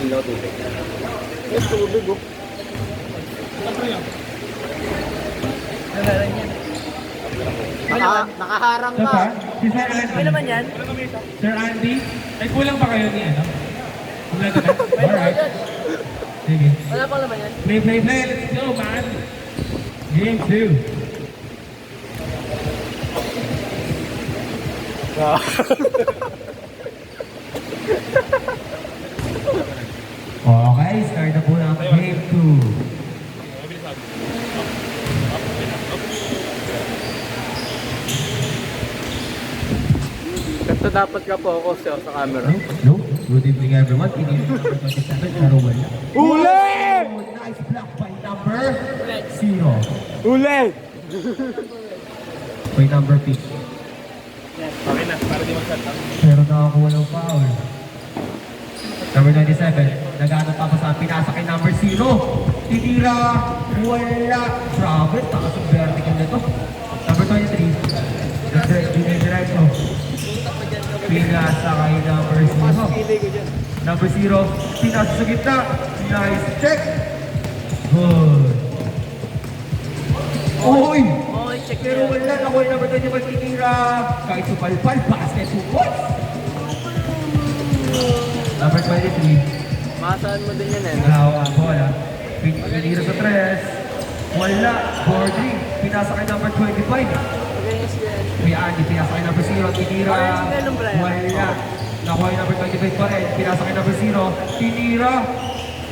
Ilaw tubig. Yes, tubig oh. Nakaharang Ito ka. pa, si Sir Andy. Ano naman yan? Sir Andy, ay kulang pa kayo ni ano? Kumpleto na? Alright. Sige. Wala pang naman yan? Play, play, play. Let's go, man. Game 2. Okay, start na po ng game 2. Ganito dapat ka focus sa camera. No, good evening everyone. Ini number 27, Carol. Huli! Nice block by number 0. Huli! By number 6. Okay na, para di mag-shut up. Pero nakakuha ng foul. Number 27, naghanap pa sa pinasa kay number 0. Titira, wala. Grabe, takas ang vertical na to. Number 23, diretso. Pinasa kay number 0. Number 0, pinasa sa gitna. Nice check. Good. Uy! Okay, check Pero yan. wala, nakuha yung number 25 titira. Kahit supalpal, basket, 2 points. Number 23, Masaan mo din yan eh. nakahawa ang bola. Pinira sa 3. Wala, boarding. Pinasa kay number 25. Kuya Andy, pinasa kay number 0. Tinira, wala. Nakuha yung number 25 pa rin. Pinasa kay number 0. Tinira,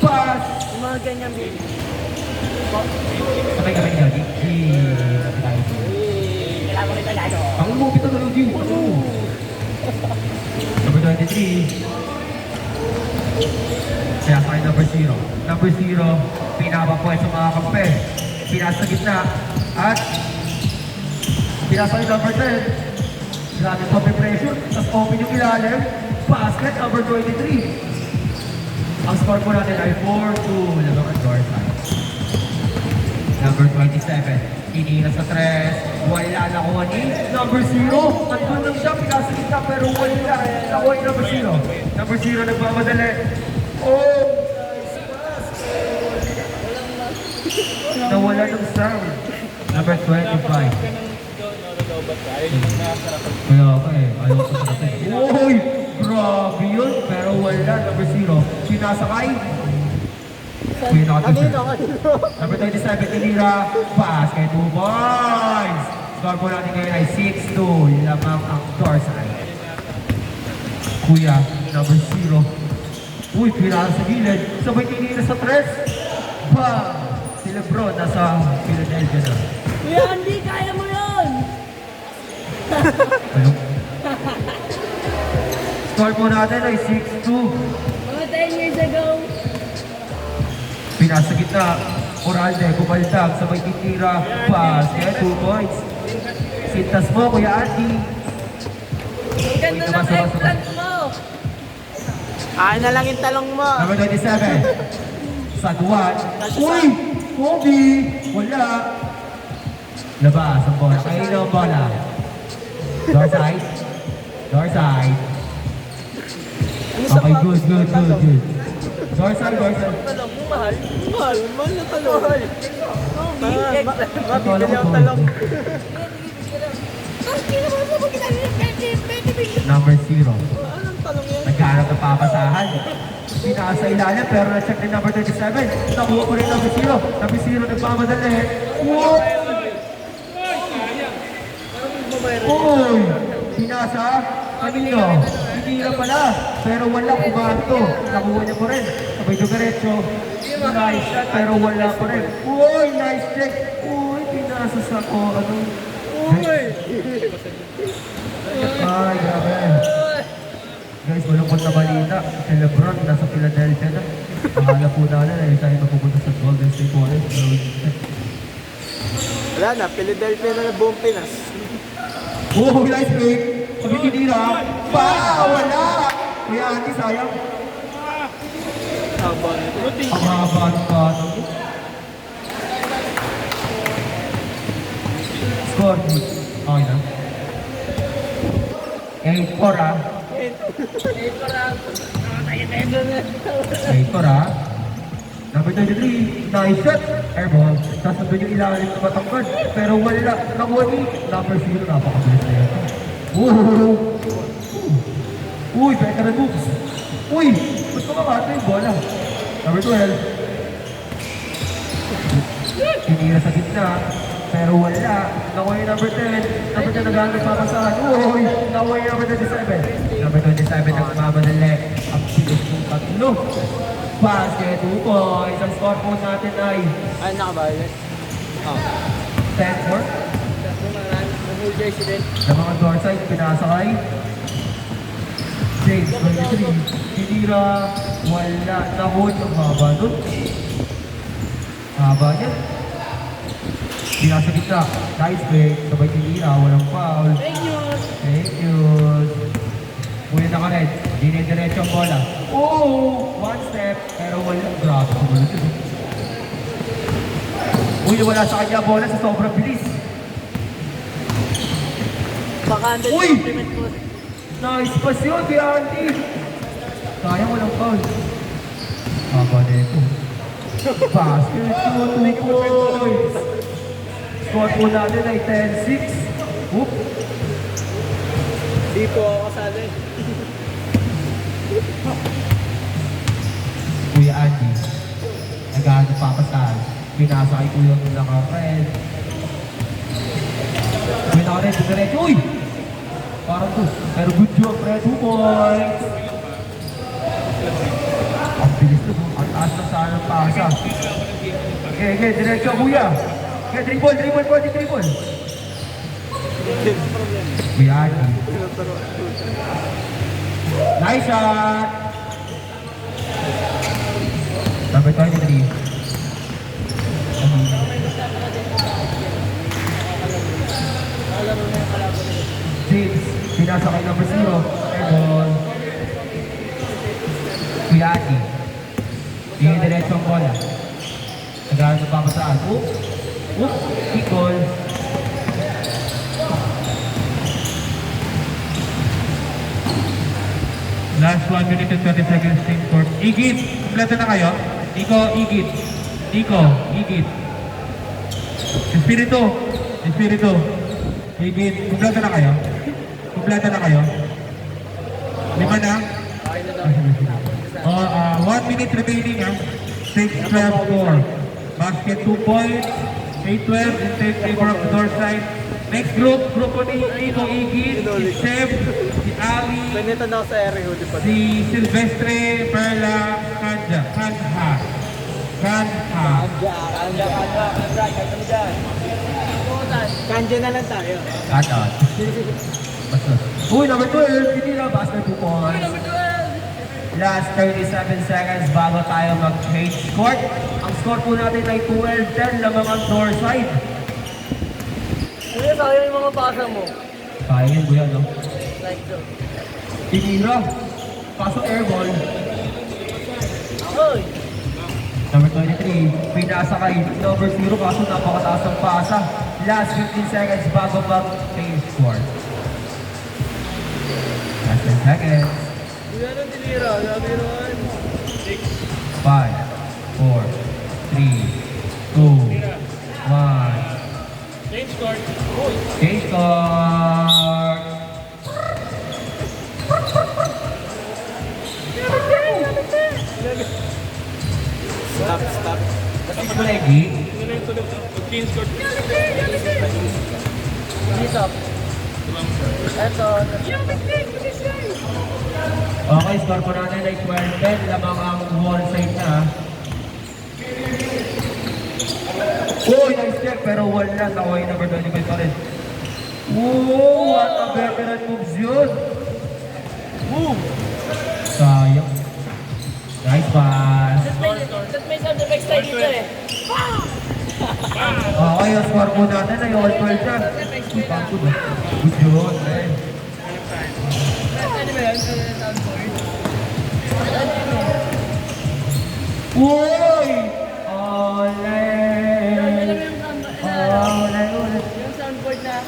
pass. Yung mga ganyan, baby. Sabay kami niya, Kailangan ko rin talado. ang movie ito tulog yun. Number 23. Kaya sa akin number 0. Number 0, pinapapuhay sa mga kampe. Pinasa sa gitna. At pinasa yung number 10. Grabe pa may pressure. Tapos open yung ilalim. Basket number 23. Ang score po natin ay 4-2. Lamang ang door side. Number 27. Inira sa 3. Wala nakuha ni number 0. Nandun lang siya. Pinasa gitna pero wala. Nakuha yung number 0. Number 0 nagmamadali. Oh! Nawala ng sound. Number 25. Kaya ako eh. Ayaw ko sa natin. Uy! Grabe yun. Pero wala. Number 0. Sinasakay. Kuya nakatid siya. Number 27, Inira. Basket 2 points. Score po natin ngayon ay 6-2. Lamang ang Dorside. Kuya, number 0. Uy, pinaka sa gilid. Sabay Inira sa 3. Bang! Si Lebron nasa Philadelphia na. Kuya Andy, kaya mo yun! Ano? Score po natin ay 6-2. Mga 10 years ago. Pinasa gitna. Oralde, kumaltag. Sabay titira. Basket, 2 points. Sintas mo, Kuya Andy. Ang ganda ng eggplant mo! Akin na lang yung talong mo. Number 27. Saduan. Uy! Kobe! Wala. Labas ang bola. Kayo ang bola. Door side. Door side. Okay, good. Door side. Talong mo, mahal. Mahal na talong. Mabibili ang talong. Number 0. Anong talong yan? Nagkaharap ng papasahan. Pinasa ilalim pero na-check din number 27. Nakuha ko rin number 0. Number 0 nagpamadali. Wow! Uy! Pinasa. Kanino? Hindi na pala. Pero wala kumanto. Nakuha niya ko rin. Sabay dumiretso. Nice. Pero wala ko rin. Uy! Nice check. Uy! Pinasa sa ko. Ano? Uy! Ay, grabe. Guys, malungkot na balita. Si Lebron nasa Philadelphia na. Akala po natin eh, tayo mapupunta sa Golden State Warriors. Wala na, Philadelphia na na buong Pinas. Oh, nice break. Sabi tinira. Pa! Wala! Kuya Ate, sayang. Habang ito. Ang haba ng bata. Score. Okay na. 8-4 ah. parang, nakatayo tayo na. Vapor ha. Number 23, nice shot. Airball. Tapos nandun yung ilalim na matangkad. Pero wala. Nakuha ni number 0. Napakabilis na yan. Uy, veteran moves. Uy, ba't kumakato yung bola? Number 12. Tinira sa gitna. Pero wala. Nakuha yung number 10. Number 10 nagamit papasahan. Uy, nakuha yung number 27. Number 27 ang mamadali. Ang bilis ng tatlo. Basket, 2 points. Ang score po natin ay Ay, nakabayad. Oh. 10-4. Nag-full jersey din. Sa mga door side, pinasakay. James, 23. Tinira. Wala. Nakuha yung haba doon. Haba niya. Pinasa kita. Nice break. Sabay tinira. Walang foul. Thank you. Thank you. Kuya na ka rin. Dinidiretso ang bola. Oh! One step. Pero wala. Grabe. Sumunod yun. Uy, wala sa kanya ang bola sa sobrang bilis. Baka Uy! compliment ko. Nice pass yun, Kuya Andy. Sayang walang foul. Haba na ito. Basket. 2 points. Score po natin ay 10-6. Oop. Di po ako kasali. Kuya Andy, nag-ano papasahan. Pinasakay ko yung naka-red. Kuya naka-red, diretso. Uy! Parang to. Pero good job, red. 2 points. Ang bilis to. Ang taas na saan ang pasa. Okay, diretso kuya. Okay, dribble. Kuya Andy. Nice shot! Number 23. James, pinasa kay number 0. Airball. Kuya Ati. Tingin diretso ang bola. Nagalan sa papasaan. Kick goal. Last 1 minute and 20 seconds team court. Igit! Kompleto na kayo? Nico, Igit. Igit. Espiritu. Igit. Kompleto na kayo? 5 na? 1 minute remaining ha. 6-12 score. Basket 2 points. 8-12 in favor of the door side. Next group ni Nico, Igit, si Seb, si Ali, Pinito na ako sa area hoodie pa. si Silvestre, Perla, Kanja. Kanja na lang tayo. Cut out. Basta. Uy, number 12. Hindi na. Basket 2 points. Last 37 seconds bago tayo mag-change court. Ang score po natin ay 12-10 lamang ang door side. Kuya, sayang yung mga pasa mo. Kaya yun, kuya, no? Like so. Tinira. Paso airball. Hoy! Number 23, pinasa kay number 0 kaso napakataas ang pasa. Last 15 seconds bago mag-change court. Last 10 seconds. Kuya, anong tinira? Sabi naman. 5, 4, 3, 2, 1. Change court. Stop. Kasi ko lagi. Dito. Eto. Okay, score ko natin ay 12-10 lamang ang wall side na. Uy, nice check, pero wala. Nakuha yung number 25 pa rin. What a veteran moves yun. Sayang. Nice pass. That may sound effects tayo dito eh. Okay, ang score po natin ay all 12 na. Uy, pagod ah. Good yun, eh. Ano ba yun? Soundboard? Uy! Ole! Ole! Yung soundboard na.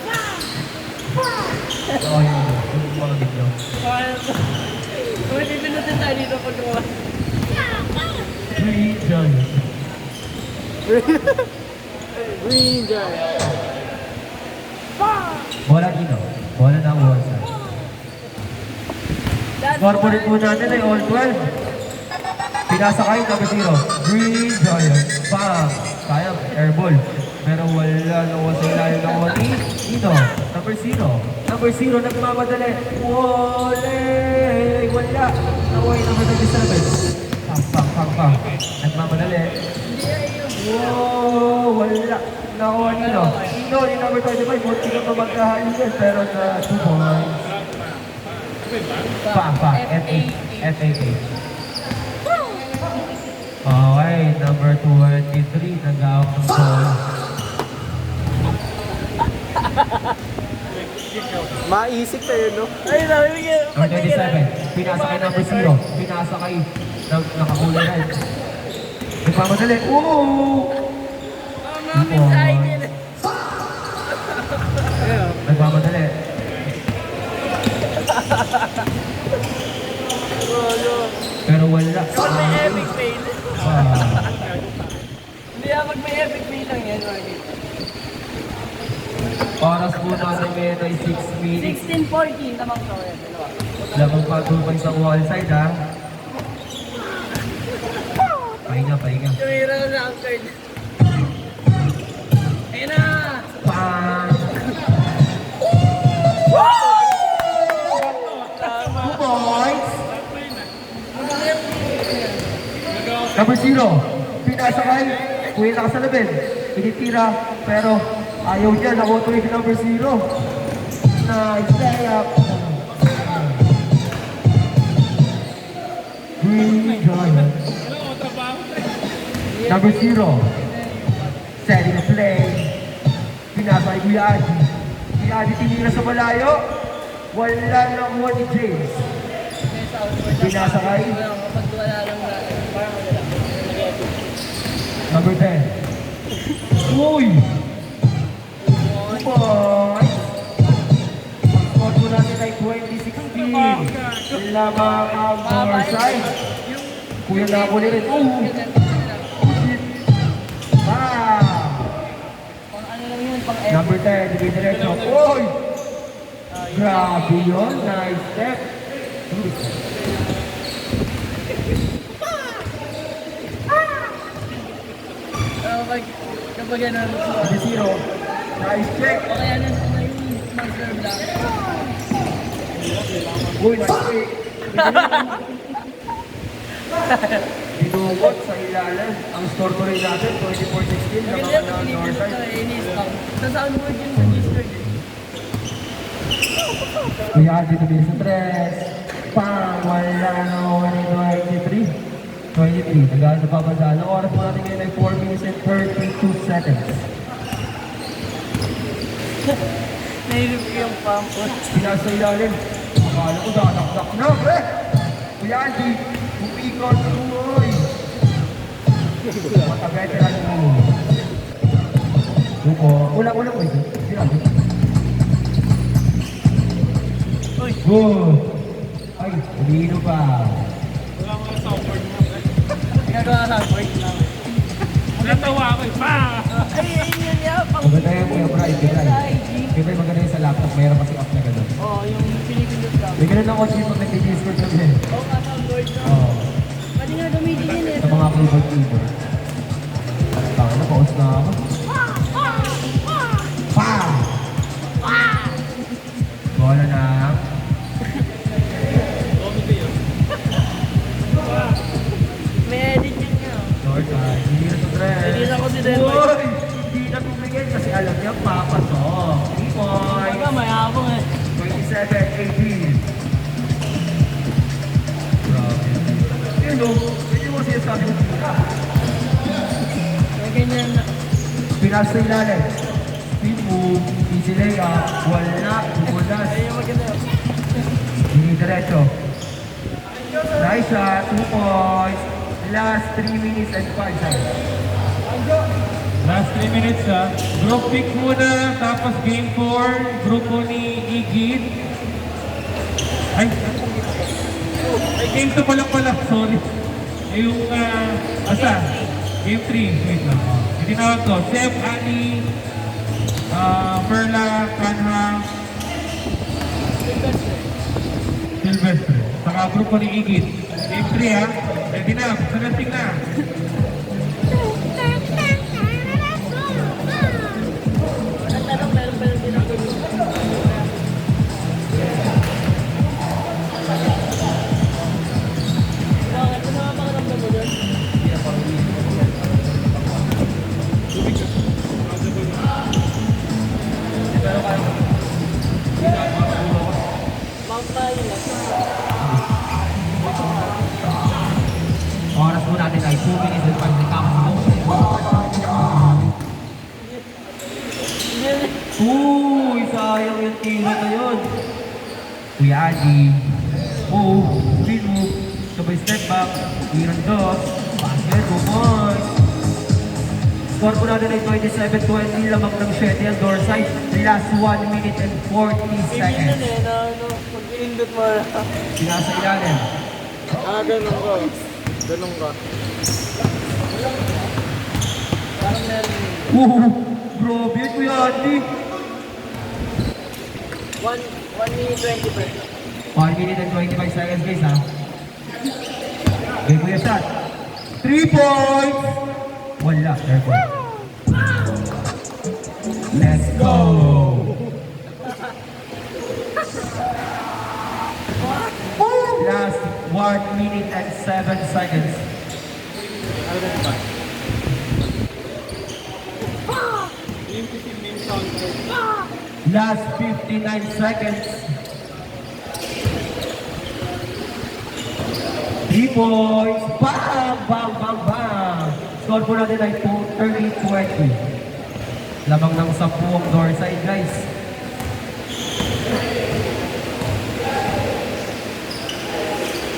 Oh, yun. Yung mga biglaw. Kung hindi pinutin tayo dito pag-gawa. Green Giant. Green Giant. Bola dito. Bola na wall side. Corporate muna natin ay all 12. Pinasakay, number 0. Green Giant. Bang! Sayang, airball. Pero wala nawa sa ilalim ng wali. Dito, number 0. Number 0, nagmamadali. Wale! Wala. Naway number 37. Pang. Nagmamadali. Wow! Wala. Nakuha nino. Nino, ni number 25. Munti ka pa magkahaligan. Pero sa 2 points. FAA. Okay, number 23. Nag-out ng ball. Maisip na yun, no? Ay, nabibigyan. Number 27. Pinasa kay number 0. Pinasa kay nakakulay red. Nagmamadali. Ooh! Mami, sa akin. Nagmamadali. Pero wala. Kapag may epic fail. Ah. Hindi pag may epic fail lang yan, Marky. Oras po natin ngayon ay 6 minutes. 16-14 namang to. Yan, dalawa. Lamang patupay sa wall side, ha? Pahinga. Tumira na ang card. Ayun na! Bang! 2 points! Number 0, pinasakay, kuya nakasalabin, tinitira, pero ayaw niya, nakutuloy si number 0. Nice layup. Green Giant. Number 0, setting the play. Pinasakay Kuya Adi. Kuya Adi tinira sa malayo. Wala nakuha ni James. Pinasakay. Kapag wala lang na, parang wala. Number 10. Uy! Boy! Score po natin ay 2016. Lamang ang Northside. Kuya nakakuli rin. Pang ano lang yun, pang Number 10, diretso. Uy! Grabe yun. Nice step. Kapag ano, Number 0. Nice check. o kaya ano yung mag-serve lang. Uy, nice check. Binugot sa ilalim. Ang score ko rin natin, 24-16. Maganda Lamang yung ang pinipindot Northside. sa ini-stop. Sa soundboard yun sa Discord eh. Kuya, dito din sa 3. Pang, wala na 23. 23, nagkaan sa babasa. Ang oras mo natin ngayon ay 4 minutes and 32 seconds. Nailip ko yung pampot. Pinas sa ilalim. Akala ko dadakdak na, pre! Kuya, Andy, umikot sa umoy. Mata-veteran mo. Upo, wala ko ito. Sinabi. Good. Ay, umino pa. Ginagawa sa board lang. Natawa ako eh. Pa! Ay, ayun yun yan. Maganda yung Kuya Brian, Sa IG. Di ba yung maganda yung sa laptop, mayroon kasi app na gano'n. Oo, yung pinipindot lang. May gano'n ako cheap pag nag-Discord kami. Oo, soundboard lang. Oo, Pwede nga gamitin yun eh. sa mga keyboard. Tama na, pause na ako. Pa! Bola na. May edit yun nga. Lord, hindi na sa tres. Hindi na ko si Del Boy. Uy! Hindi na tumigil kasi alam niya, papasok. 3 points. Baga, mayabong eh. 27-18. Grabe. Yun o, hindi mo sinasabi mo tira. May ganyan na. Pinas sa ilalim. Speed move, easy layup, wala, bumulas. Ayun yung maganda. Hindi diretso. Nice shot, 2 points. Last 3 minutes and 5 seconds. Last 3 minutes ha. Group pick muna, tapos game 4, grupo ni Igid. Ay, game 2 pa lang pala, sorry. Yung, asa? Game 3, wait lang. Itinawag ko, Chef Ali, Perla, Kanha, Silvestre. Saka grupo ni Igit. Game 3 ha. Ready na, sunasting na. Tanong, meron pa lang ginagawa. Bakit? Ano naman pakiramdam mo doon? Mampahinga. Oras po natin ay 2 minutes and 5 seconds. Uy, sayang yung tira na yun. Kuya Adi. Oh, screen move. Sabay step back. Tirang dos. Basket, 2 points. Score po natin ay 27-20. Lamang ng 7 ang door side. Last 1 minute and 40 Ganyan seconds. na ano, pag inindot mo na. Sinasa ilalim. Ganun ka. Ganun ka. Parang meron. Grabe, Kuya Adi. 1 minute 20 per. 1 minute and 25 seconds guys ha. Okay, Kuya shot. 3 points! Wala, there po. Let's go! Last 1 minute and 7 seconds. Last 59 seconds. 3 points. Bang! Bang! Bang! Bang! Score po natin ay 30-20. Lamang ng 10 ang door side, guys.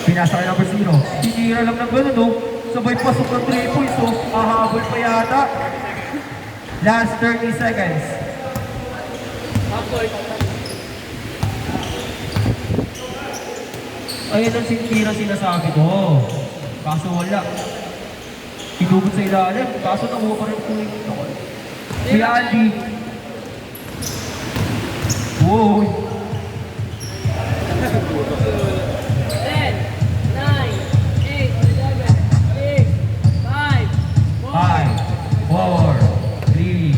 Pinasa ka number 0. Tinira lang ng gano'n, no? Sabay pasok ng 3 points, so hahabol pa yata. Last 30 seconds. Ayun ang sintira sinasabi ko. Kaso wala. Inugot sa ilalim. Kaso nakuha pa rin point. Si Andy. Wow. 10, 9, 8, 7, 6, 5, 5, 4, 3,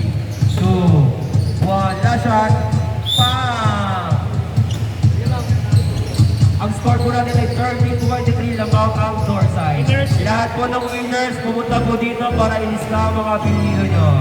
2, 1. Last shot. Bang! Ang score po natin ay 30-23 lamang ang door side. Lahat po ng winners, pumunta po dito para ilista ang mga pinili nyo.